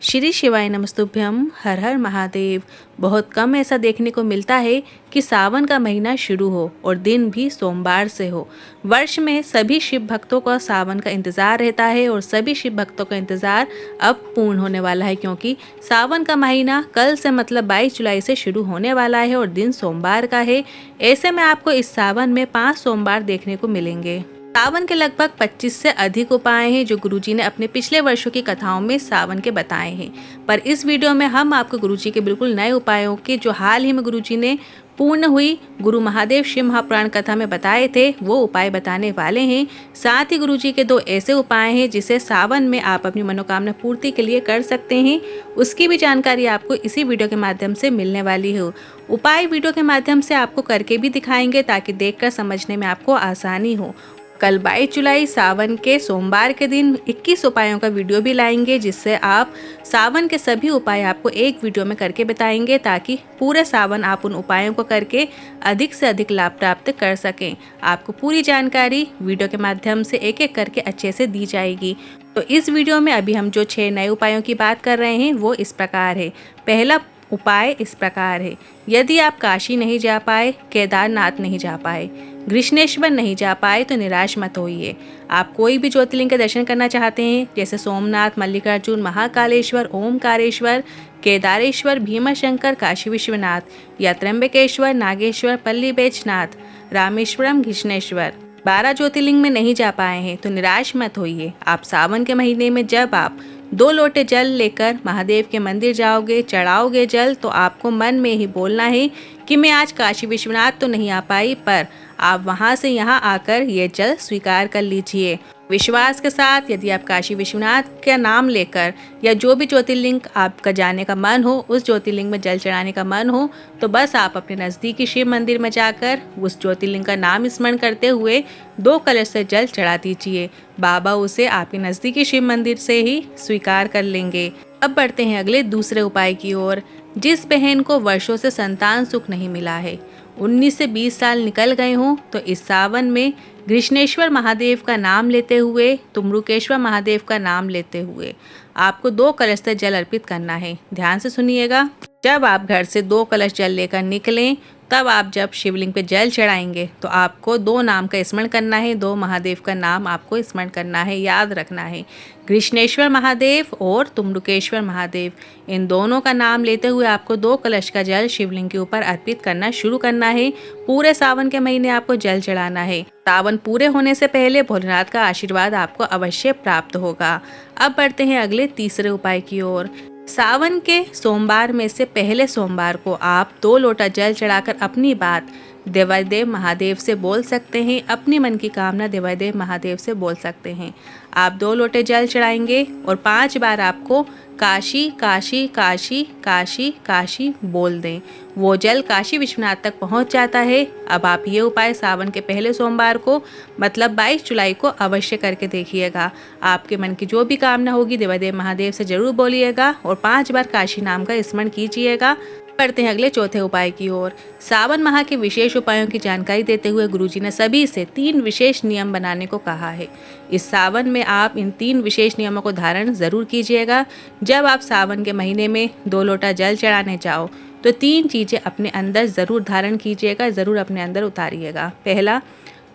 श्री शिवाय नमस्तुभ्यम। हर हर महादेव। बहुत कम ऐसा देखने को मिलता है कि सावन का महीना शुरू हो और दिन भी सोमवार से हो। वर्ष में सभी शिव भक्तों का सावन का इंतज़ार रहता है और सभी शिव भक्तों का इंतज़ार अब पूर्ण होने वाला है, क्योंकि सावन का महीना कल से मतलब 22 जुलाई से शुरू होने वाला है और दिन सोमवार का है। ऐसे में आपको इस सावन में 5 सोमवार देखने को मिलेंगे। सावन के लगभग 25 से अधिक उपाय हैं जो गुरुजी ने अपने पिछले वर्षों की कथाओं में सावन के बताए हैं, पर इस वीडियो में हम आपको गुरुजी के बिल्कुल नए उपायों के जो हाल ही में गुरुजी ने पूर्ण हुई गुरु महादेव शिव महापुराण कथा में बताए थे वो उपाय बताने वाले हैं। साथ ही गुरुजी के 2 ऐसे उपाय हैं जिसे सावन में आप अपनी मनोकामना पूर्ति के लिए कर सकते हैं, उसकी भी जानकारी आपको इसी वीडियो के माध्यम से मिलने वाली हो। उपाय वीडियो के माध्यम से आपको करके भी दिखाएंगे ताकि देखकर समझने में आपको आसानी हो। कल 22 जुलाई सावन के सोमवार के दिन 21 उपायों का वीडियो भी लाएंगे, जिससे आप सावन के सभी उपाय आपको एक वीडियो में करके बताएंगे ताकि पूरे सावन आप उन उपायों को करके अधिक से अधिक लाभ प्राप्त कर सकें। आपको पूरी जानकारी वीडियो के माध्यम से एक एक करके अच्छे से दी जाएगी। तो इस वीडियो में अभी हम जो 6 नए उपायों की बात कर रहे हैं वो इस प्रकार है। पहला उपाय इस प्रकार है, यदि आप काशी नहीं जा पाए, केदारनाथ नहीं जा पाए, गृष्णेश्वर नहीं जा पाए तो निराश मत होइए। आप कोई भी ज्योतिर्लिंग के दर्शन करना चाहते हैं जैसे सोमनाथ, मल्लिकार्जुन, महाकालेश्वर, ओमकारेश्वर, केदारेश्वर, भीमाशंकर, काशी विश्वनाथ या त्र्यंबकेश्वर, नागेश्वर, पल्ली बैजनाथ, रामेश्वरम, घृष्णेश्वर 12 ज्योतिर्लिंग में नहीं जा पाए हैं तो निराश मत होइए। आप सावन के महीने में जब आप 2 लोटे जल लेकर महादेव के मंदिर जाओगे, चढ़ाओगे जल, तो आपको मन में ही बोलना है कि मैं आज काशी विश्वनाथ तो नहीं आ पाई, पर आप वहां से यहाँ आकर ये जल स्वीकार कर लीजिए। विश्वास के साथ यदि आप काशी विश्वनाथ का नाम लेकर या जो भी ज्योतिर्लिंग आपका जाने का मन हो, उस ज्योतिर्लिंग में जल चढ़ाने का मन हो, तो बस आप अपने नज़दीकी शिव मंदिर में जाकर उस ज्योतिर्लिंग का नाम स्मरण करते हुए 2 कलश से जल चढ़ा दीजिए। बाबा उसे आपके नज़दीकी शिव मंदिर से ही स्वीकार कर लेंगे। अब बढ़ते हैं अगले दूसरे उपाय की ओर। जिस बहन को वर्षों से संतान सुख नहीं मिला है, 19 से 20 साल निकल गए हों, तो इस सावन में गृष्णेश्वर महादेव का नाम लेते हुए, तुम्रुकेश्वर महादेव का नाम लेते हुए आपको 2 कलश से जल अर्पित करना है। ध्यान से सुनिएगा। जब आप घर से 2 कलश जल लेकर निकलें, तब आप जब शिवलिंग पे जल चढ़ाएंगे तो आपको 2 नाम का स्मरण करना है, 2 महादेव का नाम आपको स्मरण करना है, याद रखना है। गृष्णेश्वर महादेव और तुम्रुकेश्वर महादेव, इन दोनों का नाम लेते हुए आपको 2 कलश का जल शिवलिंग के ऊपर अर्पित करना शुरू करना है। पूरे सावन के महीने आपको जल चढ़ाना है। सावन पूरे होने से पहले भोलेनाथ का आशीर्वाद आपको अवश्य प्राप्त होगा। अब बढ़ते हैं अगले तीसरे उपाय की ओर। सावन के सोमवार में से पहले सोमवार को आप 2 लोटा जल चढ़ाकर अपनी बात देवादेव महादेव से बोल सकते हैं। अपनी मन की कामना देवादेव महादेव से बोल सकते हैं। आप 2 लोटे जल चढ़ाएंगे और 5 बार आपको काशी काशी काशी काशी काशी बोल दें। वो जल काशी विश्वनाथ तक पहुंच जाता है। अब आप ये उपाय सावन के पहले सोमवार को मतलब 22 जुलाई को अवश्य करके देखिएगा। आपके मन की जो भी कामना होगी देवादेव महादेव से जरूर बोलिएगा और 5 बार काशी नाम का स्मरण कीजिएगा। बढ़ते हैं अगले चौथे उपाय की ओर। सावन माह के विशेष उपायों की जानकारी देते हुए गुरुजी ने सभी से 3 विशेष नियम बनाने को कहा है। इस सावन में आप इन 3 विशेष नियमों को धारण जरूर कीजिएगा। जब आप सावन के महीने में 2 लोटा जल चढ़ाने जाओ तो 3 चीज़ें अपने अंदर ज़रूर धारण कीजिएगा, ज़रूर अपने अंदर उतारिएगा। पहला,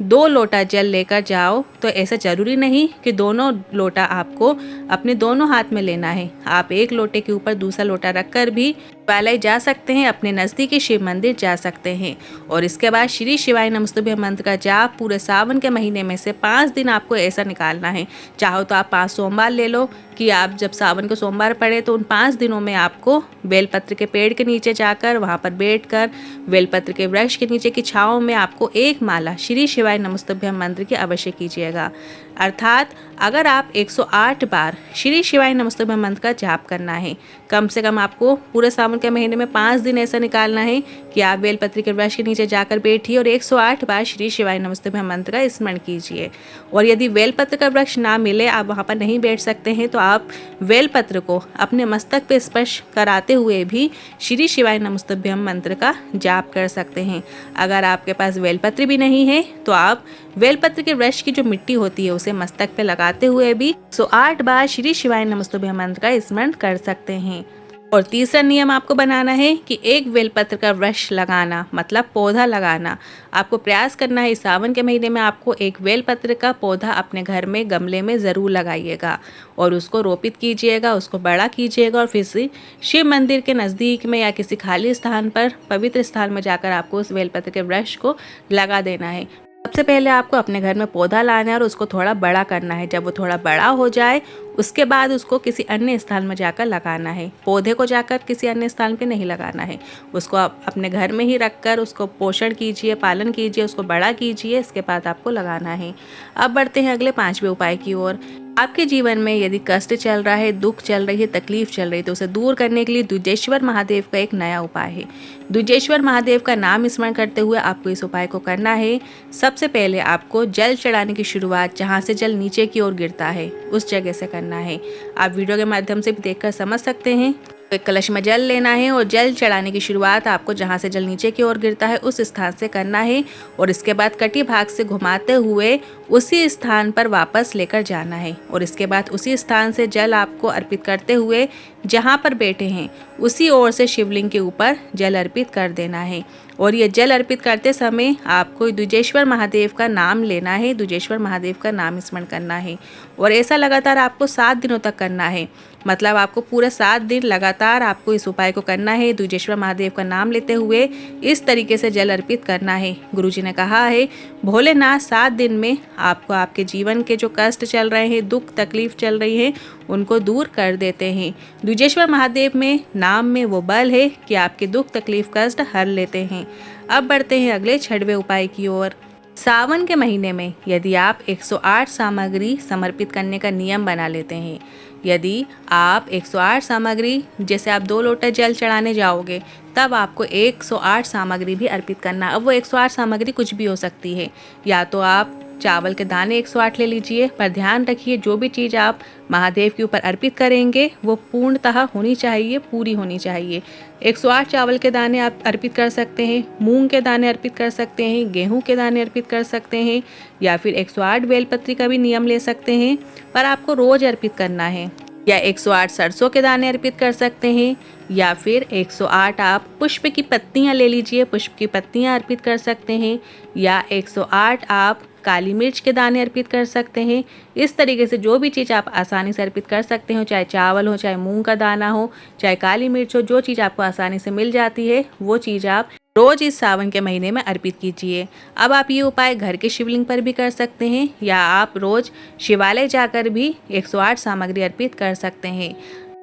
2 लोटा जल लेकर जाओ तो ऐसा जरूरी नहीं कि दोनों लोटा आपको अपने दोनों हाथ में लेना है। आप एक लोटे के ऊपर दूसरा लोटा रखकर भी शिवालय जा सकते हैं, अपने नज़दीकी शिव मंदिर जा सकते हैं। और इसके बाद श्री शिवाय नमस्तुभ्यं मंत्र का जाप पूरे सावन के महीने में से 5 दिन आपको ऐसा निकालना है। चाहो तो आप 5 सोमवार ले लो कि आप जब सावन के सोमवार पड़े तो उन 5 दिनों में आपको बेलपत्र के पेड़ के नीचे जाकर वहाँ पर बैठकर बेलपत्र के वृक्ष के नीचे की छाँव में आपको 1 माला श्री शिवाय नमस्तुभ्यं मंत्र की अवश्य कीजिएगा। अर्थात अगर आप 108 बार श्री शिवाय नमस्तुभ्यं मंत्र का जाप करना है, कम से कम आपको पूरे सावन के महीने में 5 दिन ऐसा निकालना है कि आप बेलपत्र के वृक्ष के नीचे जाकर बैठिए और 108 बार श्री शिवाय नमस्तुभ्यं मंत्र का स्मरण कीजिए। और यदि बेलपत्र का वृक्ष ना मिले, आप वहाँ पर नहीं बैठ सकते हैं, तो आप बेलपत्र को अपने मस्तक पे स्पर्श कराते हुए भी श्री शिवाय नमस्तुभ्यं मंत्र का जाप कर सकते हैं। अगर आपके पास बेलपत्र भी नहीं है तो आप बेलपत्र के वृक्ष की जो मिट्टी होती है उसे उसे मस्तक पे लगाते हुए भी 108 बार श्री शिवाय नमस्तुभ्यम मंत्र का स्मरण कर सकते हैं। और तीसरा नियम आपको बनाना है कि एक बेलपत्र का वृक्ष लगाना, मतलब पौधा लगाना। आपको प्रयास करना है इस सावन के महीने में आपको एक बेलपत्र का पौधा अपने घर में गमले में ज़रूर लगाइएगा और उसको रोपित कीजिएगा, उसको बड़ा कीजिएगा और फिर से शिव मंदिर के नज़दीक में या किसी खाली स्थान पर पवित्र स्थान में जाकर आपको उस बेलपत्र के वृक्ष को लगा देना है। सबसे पहले आपको अपने घर में पौधा लाना है और उसको थोड़ा बड़ा करना है। जब वो थोड़ा बड़ा हो जाए उसके बाद उसको किसी अन्य स्थान में जाकर लगाना है। पौधे को जाकर किसी अन्य स्थान पे नहीं लगाना है। उसको आप अपने घर में ही रखकर उसको पोषण कीजिए, पालन कीजिए, उसको बड़ा कीजिए, इसके बाद आपको लगाना है। अब बढ़ते हैं अगले 5वें उपाय की ओर। आपके जीवन में यदि कष्ट चल रहा है, दुख चल रही है, तकलीफ चल रही है तो उसे दूर करने के लिए द्विजेश्वर महादेव का एक नया उपाय है। द्विजेश्वर महादेव का नाम स्मरण करते हुए आपको इस उपाय को करना है। सबसे पहले आपको जल चढ़ाने की शुरुआत जहाँ से जल नीचे की ओर गिरता है उस जगह से करना है। आप वीडियो के माध्यम से भी देखकर समझ सकते हैं। एक कलश में जल लेना है और जल चढ़ाने की शुरुआत आपको जहाँ से जल नीचे की ओर गिरता है उस स्थान से करना है और इसके बाद कटी भाग से घुमाते हुए उसी स्थान पर वापस लेकर जाना है और इसके बाद उसी स्थान से जल आपको अर्पित करते हुए जहाँ पर बैठे हैं उसी ओर से शिवलिंग के ऊपर जल अर्पित कर देना है। और ये जल अर्पित करते समय आपको द्विजेश्वर महादेव का नाम लेना है, द्विजेश्वर महादेव का नाम स्मरण करना है और ऐसा लगातार आपको 7 दिनों तक करना है। मतलब आपको पूरे 7 दिन लगातार आपको इस उपाय को करना है। द्विजेश्वर महादेव का नाम लेते हुए इस तरीके से जल अर्पित करना है। गुरुजी ने कहा है भोलेनाथ 7 दिन में आपको आपके जीवन के जो कष्ट चल रहे हैं, दुख तकलीफ चल रही है, उनको दूर कर देते हैं। द्विजेश्वर महादेव में नाम में वो बल है कि आपके दुख तकलीफ कष्ट हर लेते हैं। अब बढ़ते हैं अगले 6वें उपाय की ओर। सावन के महीने में यदि आप 108 सामग्री समर्पित करने का नियम बना लेते हैं, यदि आप 108 सामग्री जैसे आप 2 लोटा जल चढ़ाने जाओगे तब आपको 108 सामग्री भी अर्पित करना। अब वो 108 सामग्री कुछ भी हो सकती है, या तो आप चावल के दाने 108 ले लीजिए, पर ध्यान रखिए जो भी चीज़ आप महादेव के ऊपर अर्पित करेंगे वो पूर्णतः होनी चाहिए, पूरी होनी चाहिए। 108 चावल के दाने आप अर्पित कर सकते हैं, मूंग के दाने अर्पित कर सकते हैं, गेहूं के दाने अर्पित कर सकते हैं या फिर 108 बेलपत्री का भी नियम ले सकते हैं, पर आपको रोज अर्पित करना है। या 108 सरसों के दाने अर्पित कर सकते हैं या फिर 108 आप पुष्प की पत्तियां ले लीजिए, पुष्प की पत्तियां अर्पित कर सकते हैं या 108 आप काली मिर्च के दाने अर्पित कर सकते हैं। इस तरीके से जो भी चीज़ आप आसानी से अर्पित कर सकते हो, चाहे चावल हो, चाहे मूंग का दाना हो, चाहे काली मिर्च हो, जो चीज़ आपको आसानी से मिल जाती है वो चीज़ आप रोज इस सावन के महीने में अर्पित कीजिए। अब आप ये उपाय घर के शिवलिंग पर भी कर सकते हैं या आप रोज शिवालय जाकर भी 108 सामग्री अर्पित कर सकते हैं।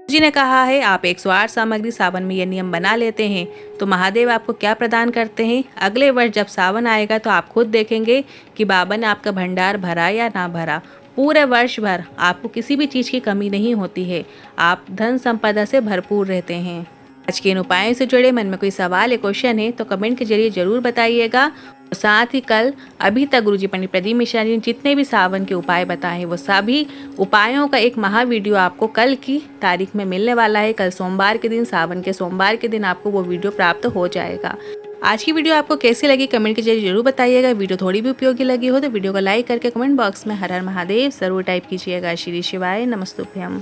जी ने कहा है आप 108 सामग्री सावन में ये नियम बना लेते हैं तो महादेव आपको क्या प्रदान करते हैं। अगले वर्ष जब सावन आएगा तो आप खुद देखेंगे कि बाबा ने आपका भंडार भरा या ना भरा। पूरे वर्ष भर आपको किसी भी चीज़ की कमी नहीं होती है, आप धन संपदा से भरपूर रहते हैं। आज के इन उपायों से जुड़े मन में कोई सवाल या क्वेश्चन है तो कमेंट के जरिए जरूर बताइएगा। साथ ही कल अभी तक गुरुजी पंडित प्रदीप मिश्रा जी ने जितने भी सावन के उपाय बताए हैं वो सभी उपायों का एक महा वीडियो आपको कल की तारीख में मिलने वाला है। कल सोमवार के दिन, सावन के सोमवार के दिन आपको वो वीडियो प्राप्त हो जाएगा। आज की वीडियो आपको कैसी लगी कमेंट के जरिए जरूर बताइएगा। वीडियो थोड़ी भी उपयोगी लगी हो तो वीडियो को लाइक करके कमेंट बॉक्स में हर हर महादेव जरूर टाइप कीजिएगा। श्री शिवाय नमस्तुभ्यम।